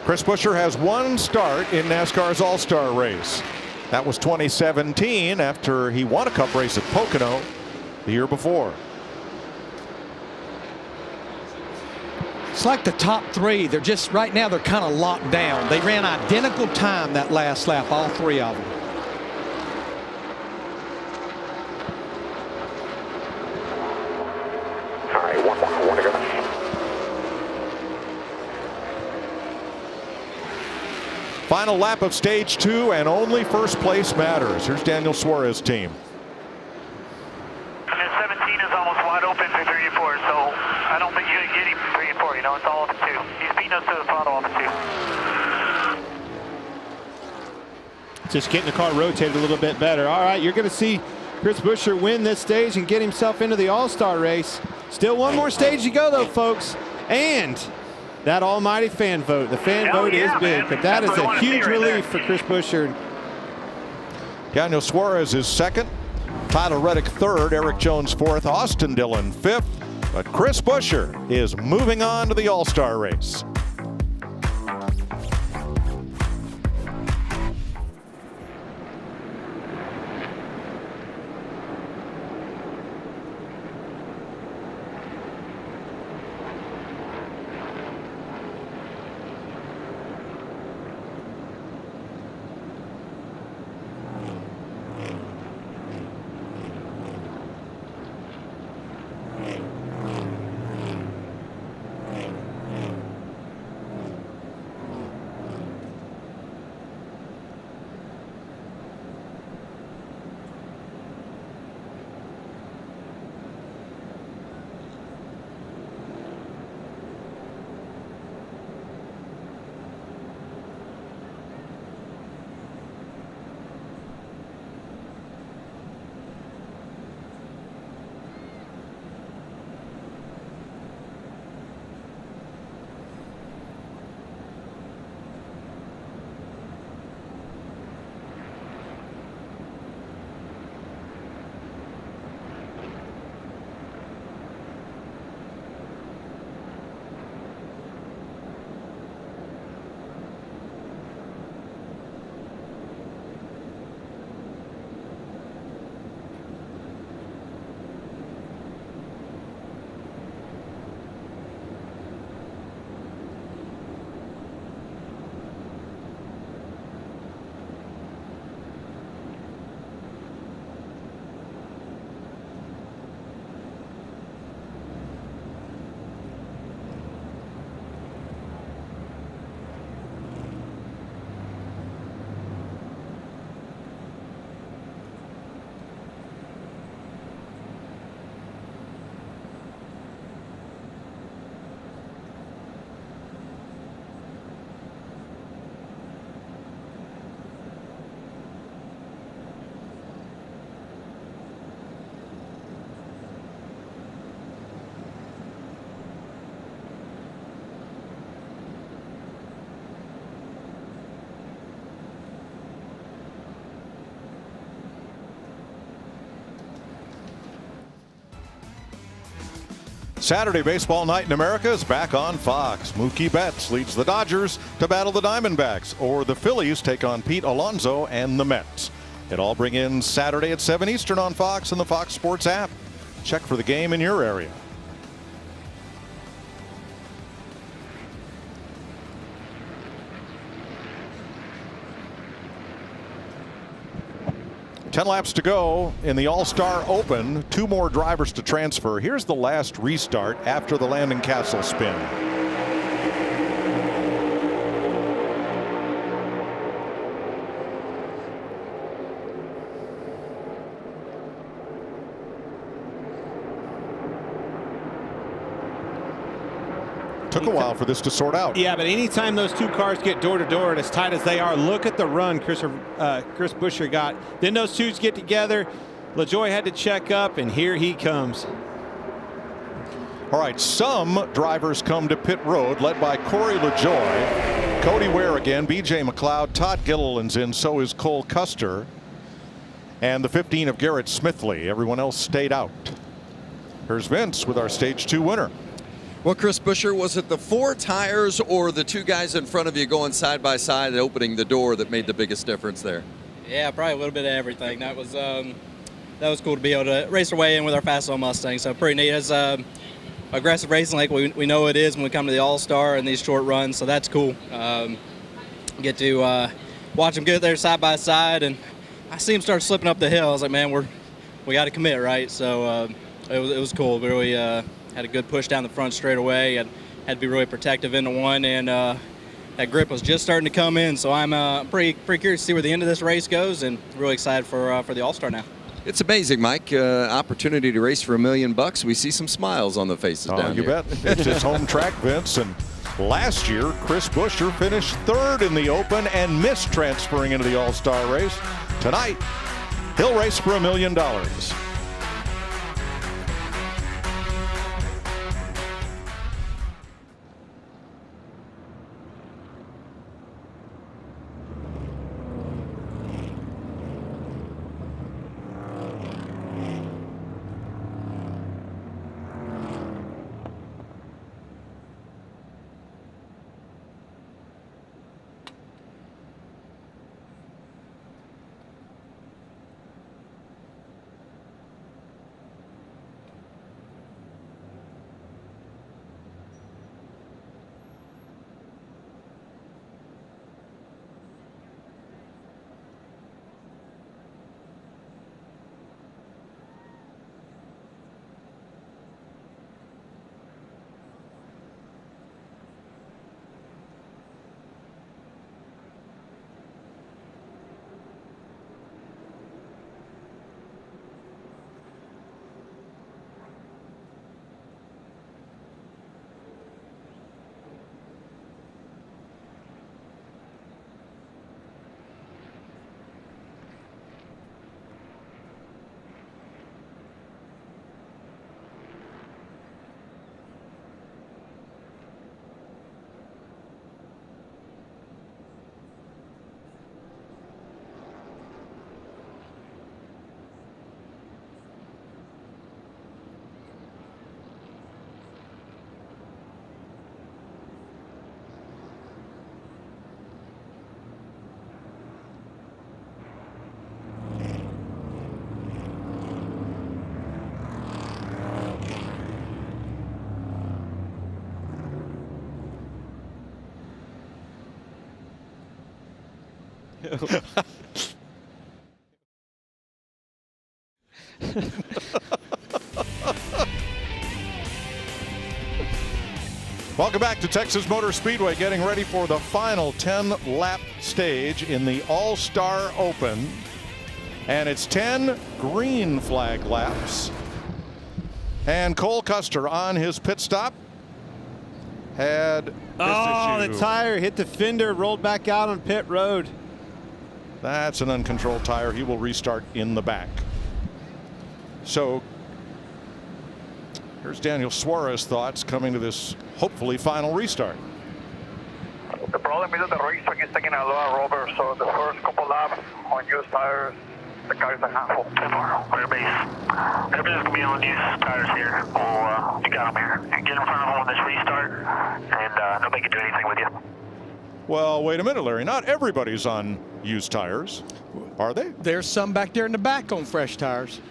Chris Buescher has 1 start in NASCAR's All-Star race. That was 2017 after he won a Cup race at Pocono the year before. It's like the top 3. They're just, right now, they're kind of locked down. They ran identical time that last lap, all 3 of them. Final lap of stage 2, and only first place matters. Here's Daniel Suarez's team. And 17 is almost wide open for 3 and 4, so I don't think you can get him for 3 and 4. You know, it's all up to 2. He's beating us to the throttle off of 2. Just getting the car rotated a little bit better. All right, you're going to see Chris Buescher win this stage and get himself into the All-Star race. Still one more stage to go, though, folks. And that almighty fan vote. The fan vote is big, man. but that is That's what I a wanna see huge right relief there. for Chris Buescher. Daniel Suarez is second. Tyler Reddick third. Eric Jones fourth. Austin Dillon fifth. But Chris Buescher is moving on to the All-Star race. Saturday baseball night in America is back on Fox. Mookie Betts leads the Dodgers to battle the Diamondbacks, or the Phillies take on Pete Alonso and the Mets. It all begins Saturday at 7 Eastern on Fox and the Fox Sports app. Check for the game in your area. Ten laps to go in the All-Star Open. 2 more drivers to transfer. Here's the last restart after the Landon Castle spin. Took a while for this to sort out. Yeah, but anytime those 2 cars get door to door and as tight as they are, look at the run Chris Buescher got. Then those 2s get together. LaJoie had to check up, and here he comes. All right, some drivers come to pit road, led by Corey LaJoie, Cody Ware again, B.J. McLeod, Todd Gilliland's in, so is Cole Custer, and the 15 of Garrett Smithley. Everyone else stayed out. Here's Vince with our Stage 2 winner. Well, Chris Buescher, was it the 4 tires or the 2 guys in front of you going side by side and opening the door that made the biggest difference there? Yeah, probably a little bit of everything. That was cool to be able to race our way in with our fast lane Mustang. So pretty neat. It's aggressive racing like we know it is when we come to the All-Star and these short runs. So that's cool. Get to watch them get there side by side, and I see them start slipping up the hill. I was like, man, we got to commit, right? So it was cool. We really had a good push down the front straight away, and had to be really protective into one, and that grip was just starting to come in. So I'm pretty curious to see where the end of this race goes, and really excited for the All-Star now. It's amazing, Mike. Opportunity to race for $1 million. We see some smiles on the faces down here. You bet. It's his home track, Vince. And last year, Chris Buescher finished 3rd in the Open and missed transferring into the All-Star race. Tonight, he'll race for $1 million. Welcome back to Texas Motor Speedway, getting ready for the final 10-lap stage in the All-Star Open. And it's 10 green flag laps. And Cole Custer on his pit stop had this issue. The tire hit the fender, rolled back out on pit road. That's an uncontrolled tire. He will restart in the back. So here's Daniel Suarez's thoughts coming to this hopefully final restart. The problem is that the racetrack is taking a lot of rubber, so the first couple laps on used tires, the car is a handful. Tomorrow, clear base. Everything's going to be on used tires here. You got them here. You get in front of them on this restart, and nobody can do anything with you. Well, wait a minute, Larry. Not everybody's on used tires, are they? There's some back there in the back on fresh tires.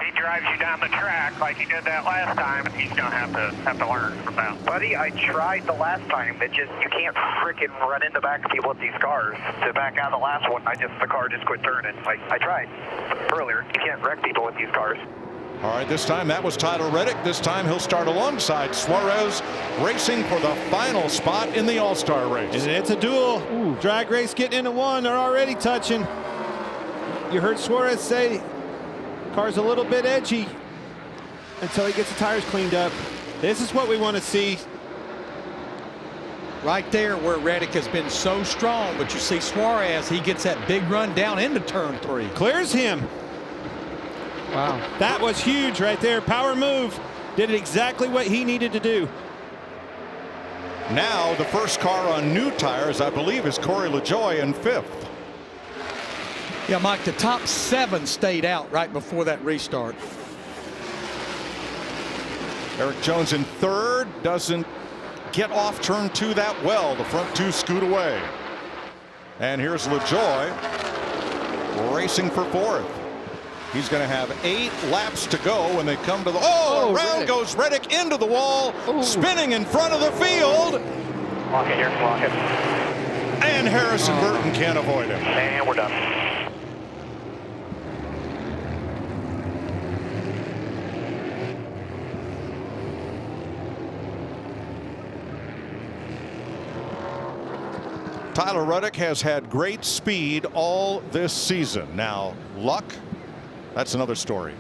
He drives you down the track like he did that last time, and he's gonna have to learn from that. Buddy, I tried the last time. It just, you can't frickin' run in the back of people with these cars. To back out of the last one, the car just quit turning. Like, I tried earlier. You can't wreck people with these cars. All right, this time that was Tyler Reddick. This time he'll start alongside Suarez, racing for the final spot in the All-Star race. And it's a duel. Ooh. Drag race getting into one. They're already touching. You heard Suarez say car's a little bit edgy until he gets the tires cleaned up. This is what we want to see. Right there where Reddick has been so strong, but you see Suarez, he gets that big run down into turn 3. Clears him. Wow. That was huge right there. Power move. Did exactly what he needed to do. Now the first car on new tires, I believe, is Corey LaJoie in 5th. Yeah, Mike, the top 7 stayed out right before that restart. Eric Jones in 3rd, doesn't get off turn 2 that well. The front 2 scoot away. And here's LaJoie racing for 4th. He's going to have 8 laps to go when they come to the... around Reddick goes Reddick into the wall, spinning in front of the field. Lock it here, lock it. And Harrison Burton can't avoid him. And we're done. Tyler Reddick has had great speed all this season. Now, luck, that's another story.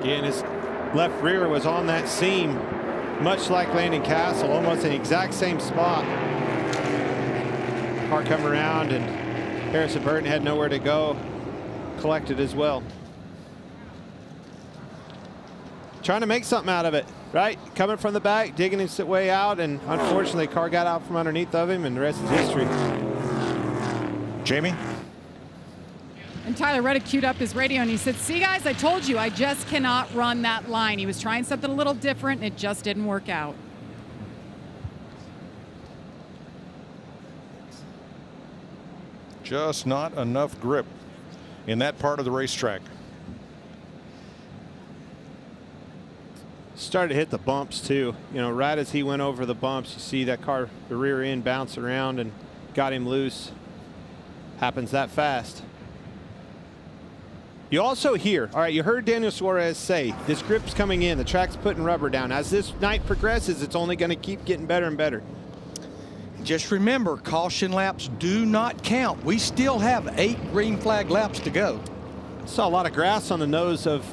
Again, his left rear was on that seam, much like Landon Castle, almost in the exact same spot. Car come around, and Harrison Burton had nowhere to go. Collected as well. Trying to make something out of it, right? Coming from the back, digging his way out, and unfortunately, car got out from underneath of him, and the rest is history. Jamie? And Tyler Reddick queued up his radio and he said, see guys, I told you, I just cannot run that line. He was trying something a little different and it just didn't work out. Just not enough grip in that part of the racetrack. Started to hit the bumps too. You know, right as he went over the bumps, you see that car, the rear end bounce around and got him loose. Happens that fast. You also hear, all right, you heard Daniel Suarez say, this grip's coming in, the track's putting rubber down. As this night progresses, it's only going to keep getting better and better. Just remember, caution laps do not count. We still have 8 green flag laps to go. Saw a lot of grass on the nose of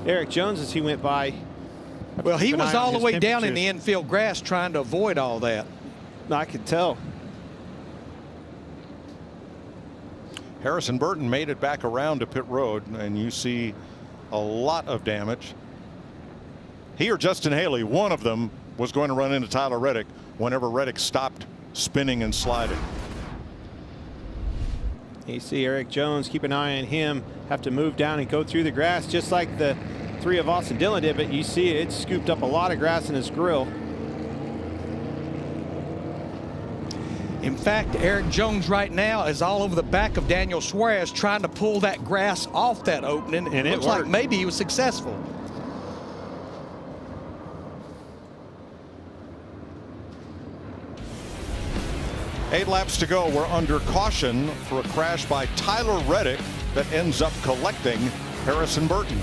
Eric Jones as he went by. Well, he was all the way down in the infield grass trying to avoid all that. I could tell. Harrison Burton made it back around to pit road, and you see a lot of damage. He or Justin Haley, one of them, was going to run into Tyler Reddick whenever Reddick stopped spinning and sliding. You see Eric Jones, keep an eye on him, have to move down and go through the grass just like the 3 of Austin Dillon did, but you see it scooped up a lot of grass in his grill. In fact, Eric Jones right now is all over the back of Daniel Suarez trying to pull that grass off that opening, and it looks like maybe he was successful. Eight laps to go. We're under caution for a crash by Tyler Reddick that ends up collecting Harrison Burton.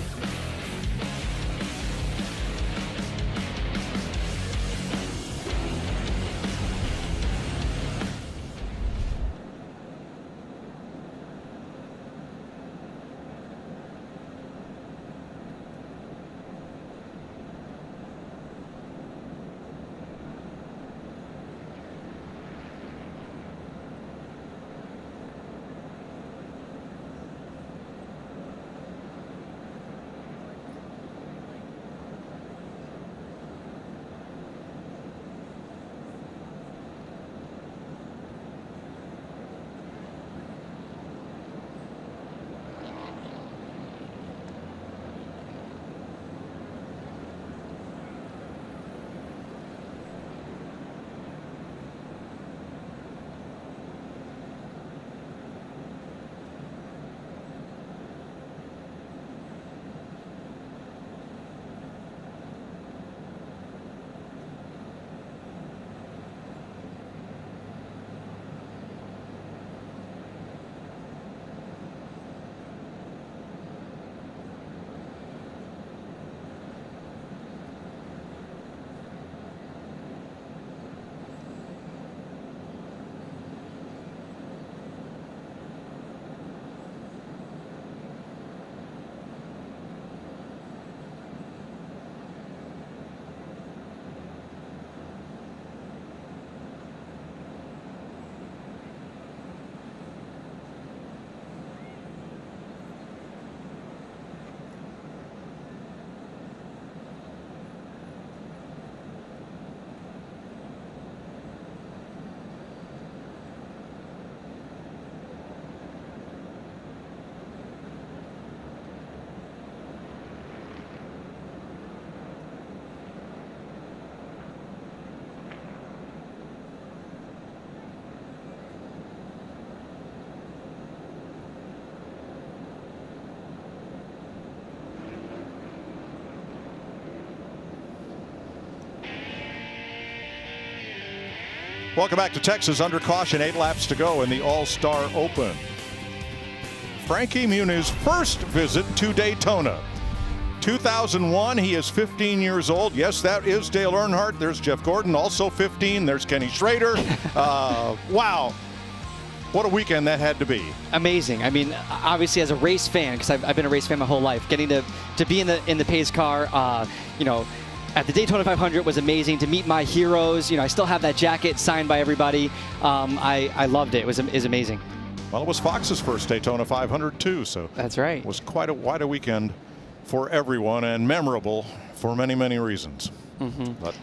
Welcome back to Texas. Under caution, 8 laps to go in the All-Star Open. Frankie Muniz first visit to Daytona. 2001, he is 15 years old. Yes, that is Dale Earnhardt. There's Jeff Gordon, also 15. There's Kenny Schrader. Wow. What a weekend that had to be. Amazing. I mean, obviously as a race fan, because I've been a race fan my whole life, getting to be in the pace car, you know, at the Daytona 500 was amazing. To meet my heroes, you know, I still have that jacket signed by everybody. I loved it. It was amazing. Well, it was Fox's first Daytona 500 too, so that's right. It was quite a weekend for everyone and memorable for many, many reasons. But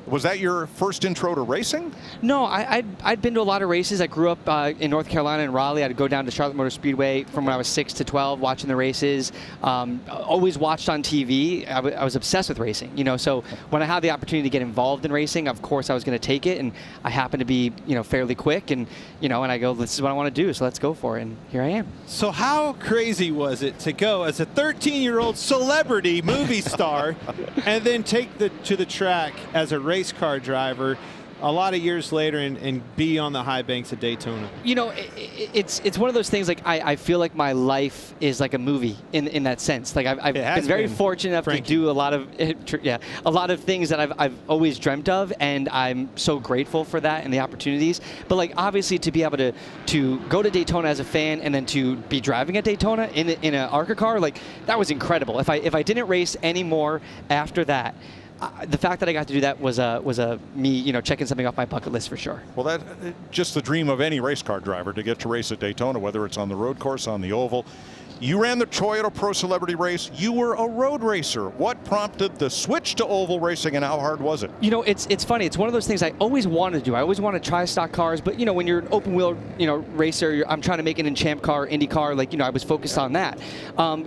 was that your first intro to racing? No, I'd been to a lot of races. I grew up in North Carolina and Raleigh. I'd go down to Charlotte Motor Speedway from when I was 6 to 12 watching the races. Always watched on TV. I was obsessed with racing, you know, so when I had the opportunity to get involved in racing, of course I was going to take it, and I happened to be, you know, fairly quick, and, you know, and I go, this is what I want to do, so let's go for it, and here I am. So how crazy was it to go as a 13-year-old celebrity movie star and then take to the track as a race car driver a lot of years later and be on the high banks of Daytona? You know, it's one of those things, like I feel like my life is like a movie in that sense. Like I've been very fortunate enough to do a lot of things that I've always dreamt of, and I'm so grateful for that and the opportunities. But like obviously to be able to go to Daytona as a fan and then to be driving at Daytona in an ARCA car, like that was incredible. If I didn't race anymore after that, the fact that I got to do that was me, you know, checking something off my bucket list for sure. Well, that just the dream of any race car driver, to get to race at Daytona, whether it's on the road course, on the oval. You ran the Toyota Pro Celebrity race. You were a road racer. What prompted the switch to oval racing, and how hard was it? You know, it's funny. It's one of those things I always wanted to do. I always wanted to try stock cars, but you know, when you're an open wheel, you know, racer, I'm trying to make it in Champ Car, Indy Car. Like, you know, I was focused on that.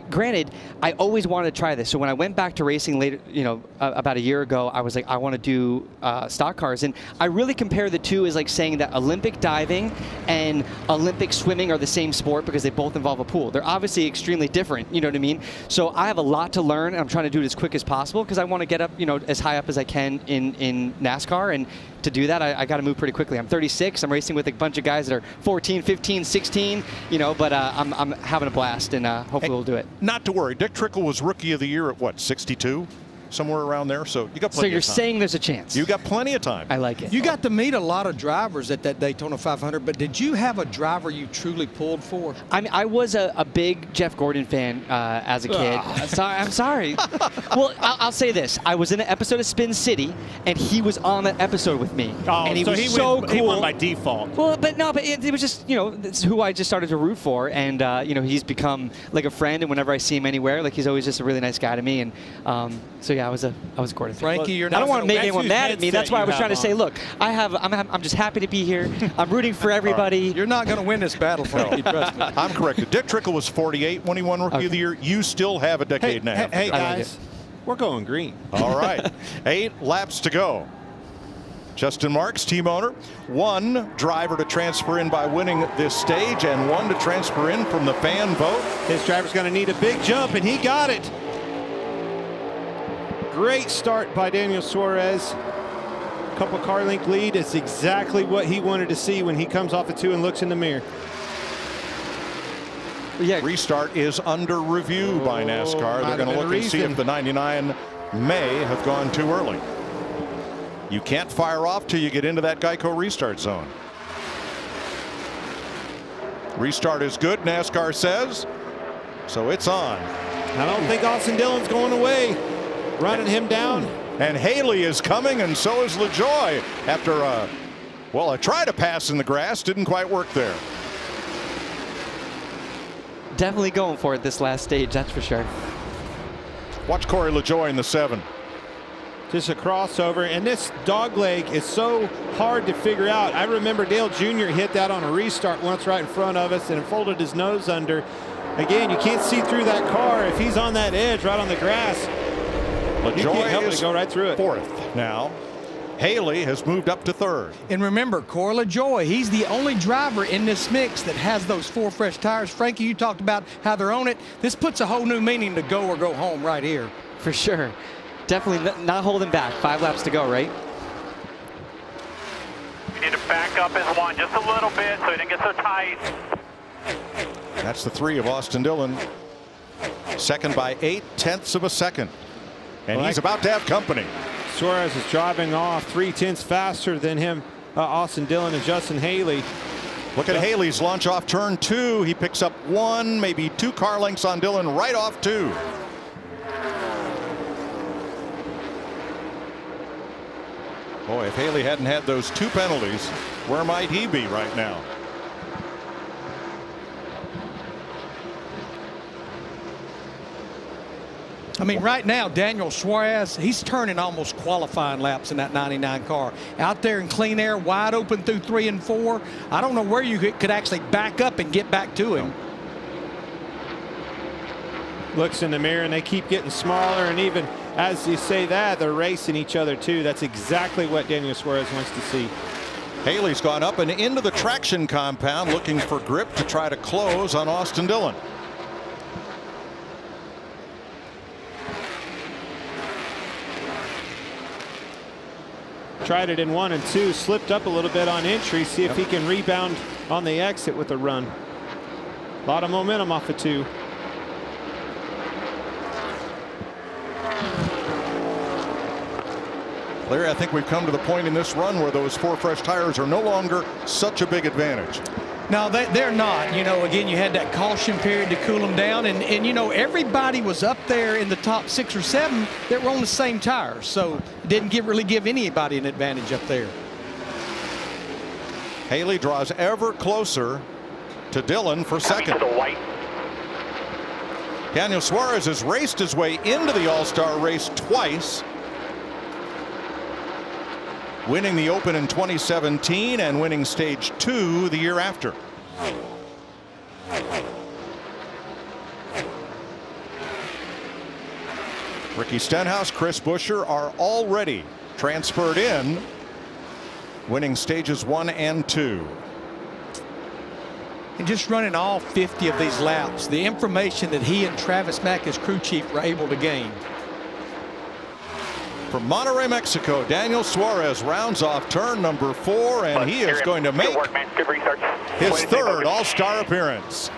Granted, I always wanted to try this. So when I went back to racing later, you know, about a year ago, I was like, I want to do stock cars, and I really compare the two as like saying that Olympic diving and Olympic swimming are the same sport because they both involve a pool. They're obviously extremely different, you know what I mean? So I have a lot to learn, and I'm trying to do it as quick as possible because I want to get up, you know, as high up as I can in NASCAR, and to do that, I got to move pretty quickly. I'm 36. I'm racing with a bunch of guys that are 14, 15, 16, you know, but I'm having a blast, and hopefully we'll do it. Not to worry. Dick Trickle was Rookie of the Year at what, 62? Somewhere around there, so you got plenty of time. So you're saying there's a chance? You got plenty of time. I like it. You got to meet a lot of drivers at that Daytona 500, but did you have a driver you truly pulled for? I mean, I was a big Jeff Gordon fan as a kid. I'm sorry. Well, I'll say this. I was in an episode of Spin City, and he was on that episode with me. Oh, and he so was he so won, cool. He won by default. Well, but it was just, you know, it's who I just started to root for, and, you know, he's become like a friend, and whenever I see him anywhere, like he's always just a really nice guy to me, and so yeah, I was Gordon. Frankie, you're not. I don't want to make anyone mad at me. That's why I was trying to say, look, I'm just happy to be here. I'm rooting for everybody. You're not going to win this battle, Frankie. Trust me. I'm corrected. Dick Trickle was 48 when he won Rookie of the Year. You still have a decade and a half. Hey guys, we're going green. All right. 8 laps to go. Justin Marks, team owner, 1 driver to transfer in by winning this stage, and 1 to transfer in from the fan vote. His driver's going to need a big jump, and he got it. Great start by Daniel Suarez. Couple car length lead. It's exactly what he wanted to see when he comes off the 2 and looks in the mirror. Yeah. Restart is under review by NASCAR. They're going to look and see if the 99 may have gone too early. You can't fire off till you get into that Geico restart zone. Restart is good, NASCAR says. So it's on. I don't think Austin Dillon's going away. Running him down. And Haley is coming, and so is LaJoie after a try to pass in the grass. Didn't quite work there. Definitely going for it this last stage, that's for sure. Watch Corey LaJoie in the 7. Just a crossover, and this dog leg is so hard to figure out. I remember Dale Jr. hit that on a restart once right in front of us and folded his nose under. Again, you can't see through that car if he's on that edge right on the grass. LaJoie is go right through it. 4th now. Haley has moved up to 3rd. And remember, Corey LaJoie, he's the only driver in this mix that has those 4 fresh tires. Frankie, you talked about how they're on it. This puts a whole new meaning to go or go home right here. For sure. Definitely not holding back. 5 laps to go, right? You need to Back up is one, just a little bit, so he didn't get so tight. That's the 3 of Austin Dillon. Second by 0.8 of a second. And he's about to have company. Suarez is driving off 0.3 faster than him, Austin Dillon and Justin Haley. Look at Haley's launch off turn 2. He picks up 1, maybe 2 car lengths on Dillon right off 2. Boy, if Haley hadn't had those 2 penalties, where might he be right now? I mean, right now, Daniel Suarez, he's turning almost qualifying laps in that 99 car. Out there in clean air, wide open through 3 and 4. I don't know where you could actually back up and get back to him. Looks in the mirror, and they keep getting smaller, and even as you say that, they're racing each other too. That's exactly what Daniel Suarez wants to see. Haley's gone up and into the traction compound looking for grip to try to close on Austin Dillon. Tried it in 1 and 2, slipped up a little bit on entry. See if he can rebound on the exit with a run. A lot of momentum off of 2. Larry, I think we've come to the point in this run where those 4 fresh tires are no longer such a big advantage. No, they're not. You know, again, you had that caution period to cool them down. And you know, everybody was up there in the top 6 or 7 that were on the same tires. So it didn't really give anybody an advantage up there. Haley draws ever closer to Dillon for second. Daniel Suarez has raced his way into the All-Star race twice, winning the Open in 2017 and winning stage 2 the year after. Ricky Stenhouse, Chris Buescher are already transferred in, winning stages 1 and 2. And just running all 50 of these laps, the information that he and Travis Mack, his crew chief, were able to gain. From Monterrey, Mexico, Daniel Suarez rounds off turn number 4, and he is going to make his 3rd All-Star appearance.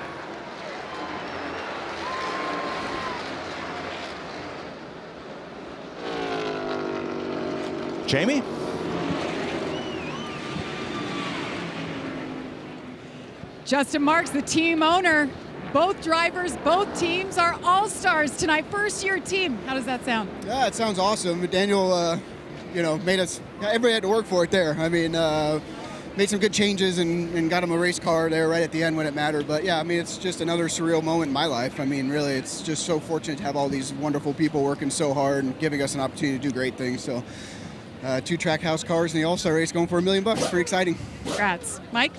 Jamie? Justin Marks, the team owner. Both drivers, both teams are all-stars tonight. First-year team. How does that sound? Yeah, it sounds awesome. Daniel, you know, made us. Everybody had to work for it there. I mean, made some good changes and got him a race car there right at the end when it mattered. But yeah, I mean, it's just another surreal moment in my life. I mean, really, it's just so fortunate to have all these wonderful people working so hard and giving us an opportunity to do great things. So, 2 Trackhouse cars in the All-Star race going for $1 million. Pretty exciting. Congrats, Mike.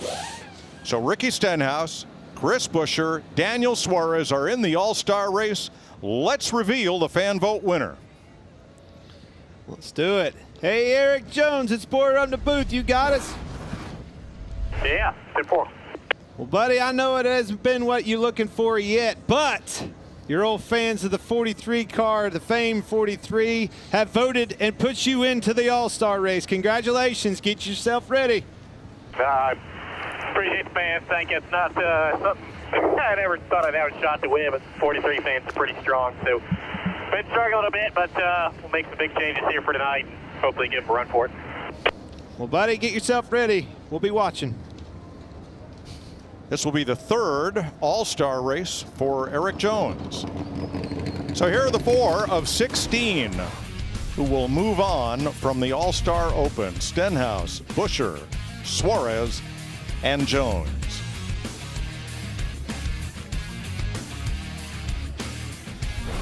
So Ricky Stenhouse, Chris Buescher, Daniel Suarez are in the All-Star race. Let's reveal the fan vote winner. Let's do it. Hey, Eric Jones, it's Boyer up the booth. You got us? Yeah, 10-4. Well, buddy, I know it hasn't been what you're looking for yet, but your old fans of the 43 car, the Fame 43, have voted and put you into the All-Star race. Congratulations. Get yourself ready. Appreciate the fans. Thank you. It's not something I never thought I'd have a shot to win, but 43 fans are pretty strong. So, been struggling a bit, but we'll make some big changes here for tonight and hopefully give them a run for it. Well, buddy, get yourself ready. We'll be watching. This will be the 3rd All-Star race for Eric Jones. So here are the 4 of 16 who will move on from the All-Star Open: Stenhouse, Buescher, Suarez, and Jones.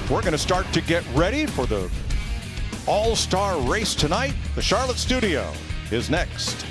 We're going to start to get ready for the All-Star race tonight. The Charlotte studio is next.